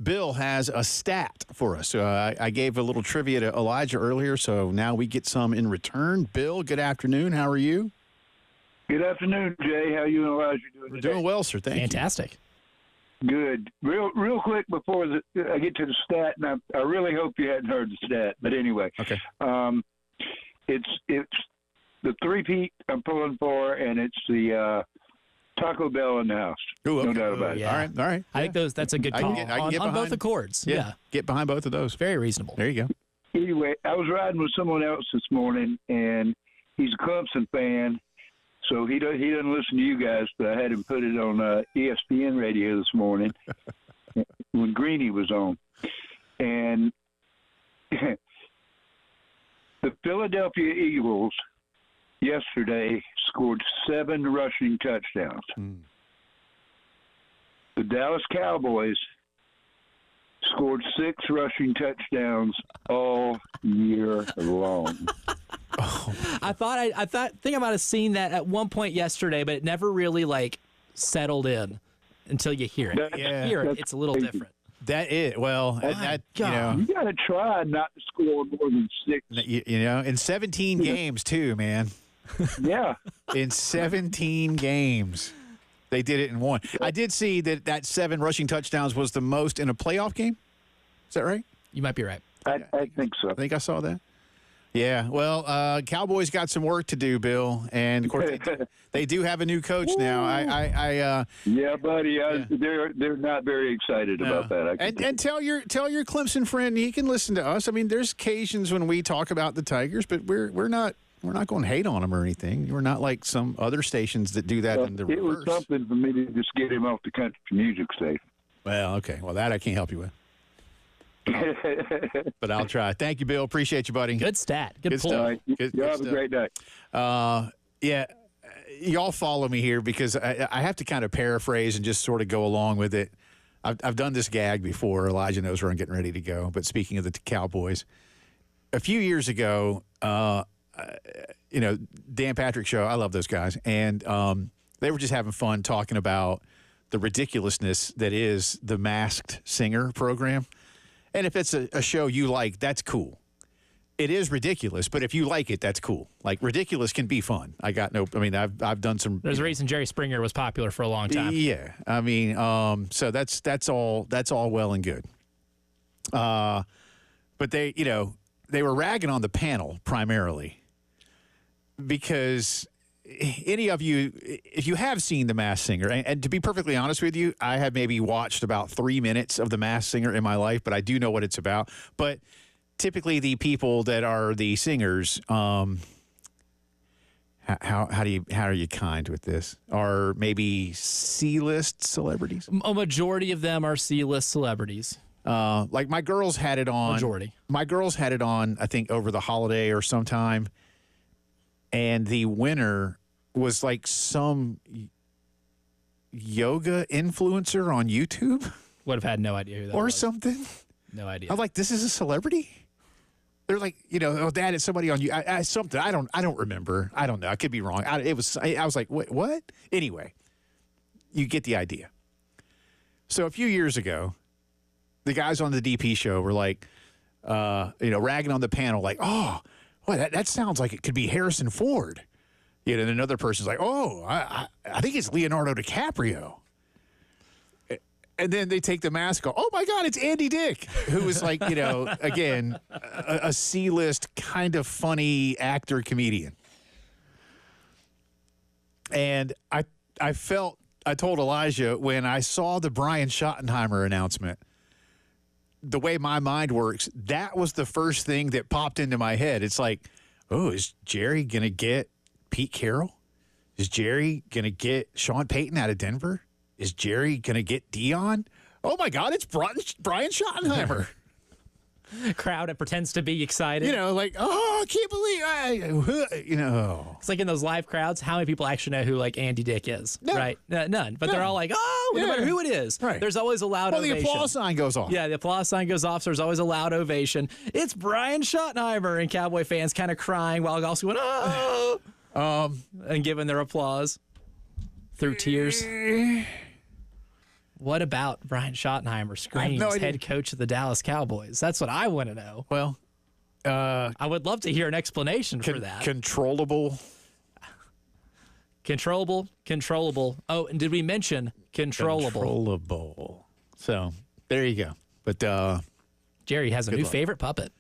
Bill has a stat for us. I gave a little trivia to Elijah earlier, so now we get some in return. Bill, good afternoon. How are you? Good afternoon, Jay. How you and Elijah doing today? Doing well, sir. Thank you. Fantastic. Good. Real quick before I get to the stat, and I really hope you hadn't heard the stat, but anyway. Okay. It's the three-peat I'm pulling for, and it's the Taco Bell in the house. Ooh, okay. No doubt about it. Yeah. All right. I think that's a good I call can get on behind- both accords. Yeah. Get behind both of those. Very reasonable. There you go. Anyway, I was riding with someone else this morning, and he's a Clemson fan, so he doesn't listen to you guys, but I had him put it on ESPN radio this morning when Greeny was on. And the Philadelphia Eagles yesterday scored 7 rushing touchdowns. The Dallas Cowboys scored 6 rushing touchdowns all year long. I think I might have seen that at one point yesterday, but it never really settled in until you hear it. It's a little different. That is, well, that, you know. You got to try not to score more than 6. You know, in 17 games, too, man. Yeah. In 17 games. They did it in one. I did see that 7 rushing touchdowns was the most in a playoff game. Is that right? You might be right. I think so. I think I saw that. Yeah, well, Cowboys got some work to do, Bill, and of course they do have a new coach now. Yeah, buddy, they're not very excited about that. And tell your Clemson friend he can listen to us. I mean, there's occasions when we talk about the Tigers, but we're not going to hate on them or anything. We're not like some other stations that do that in the reverse. It was something for me to just get him off the country music station. Well, okay. Well, that I can't help you with. But I'll try. Thank you, Bill. Appreciate you, buddy. Good stat. Good pull. All right. Y'all have a great day. Yeah, y'all follow me here because I have to kind of paraphrase and just sort of go along with it. I've done this gag before. Elijah knows where I'm getting ready to go. But speaking of the Cowboys, a few years ago, Dan Patrick Show, I love those guys. And they were just having fun talking about the ridiculousness that is the Masked Singer program. And if it's a show you like, that's cool. It is ridiculous, but if you like it, that's cool. Like, ridiculous can be fun. I've done some. There's a reason Jerry Springer was popular for a long time. Yeah, I mean, so that's all well and good. But they were ragging on the panel primarily because any of you, if you have seen The Masked Singer, and to be perfectly honest with you, I have maybe watched about 3 minutes of The Masked Singer in my life, but I do know what it's about. But typically the people that are the singers, how are you kind with this? Are maybe C-list celebrities? A majority of them are C-list celebrities. Like my girls had it on. Majority. My girls had it on, I think, over the holiday or sometime. And the winner was like some yoga influencer on YouTube. Would have had no idea who that or was. something. No idea. I'm like, this is a celebrity? They're like, oh, Dad, it's somebody on you. Something. I don't remember. I don't know. I could be wrong. I was like, what? Anyway, you get the idea. So a few years ago, the guys on the DP show were like, ragging on the panel, like, oh, well, that sounds like it could be Harrison Ford. And another person's like, oh, I think it's Leonardo DiCaprio. And then they take the mask off. Oh, my God, it's Andy Dick, who is like, again, a C-list kind of funny actor comedian. And I told Elijah when I saw the Brian Schottenheimer announcement, the way my mind works, that was the first thing that popped into my head. It's like, oh, is Jerry going to get Pete Carroll? Is Jerry going to get Sean Payton out of Denver? Is Jerry going to get Dion? Oh, my God, it's Brian Schottenheimer. Crowd that pretends to be excited. Like, oh, I can't believe It's like in those live crowds, how many people actually know who, Andy Dick is? No. Right? None. But they're all like, oh, no matter who it is. Right. There's always a loud ovation. Well, the applause sign goes off. Yeah, the applause sign goes off, so there's always a loud ovation. It's Brian Schottenheimer, and Cowboy fans kind of crying while also going, oh, and giving their applause through tears. What about Brian Schottenheimer screams no idea. head coach of the Dallas Cowboys? That's what I want to know. Well, I would love to hear an explanation for that. Controllable. Controllable. Oh, and did we mention controllable? Controllable. So there you go. But Jerry has a new luck. favorite puppet.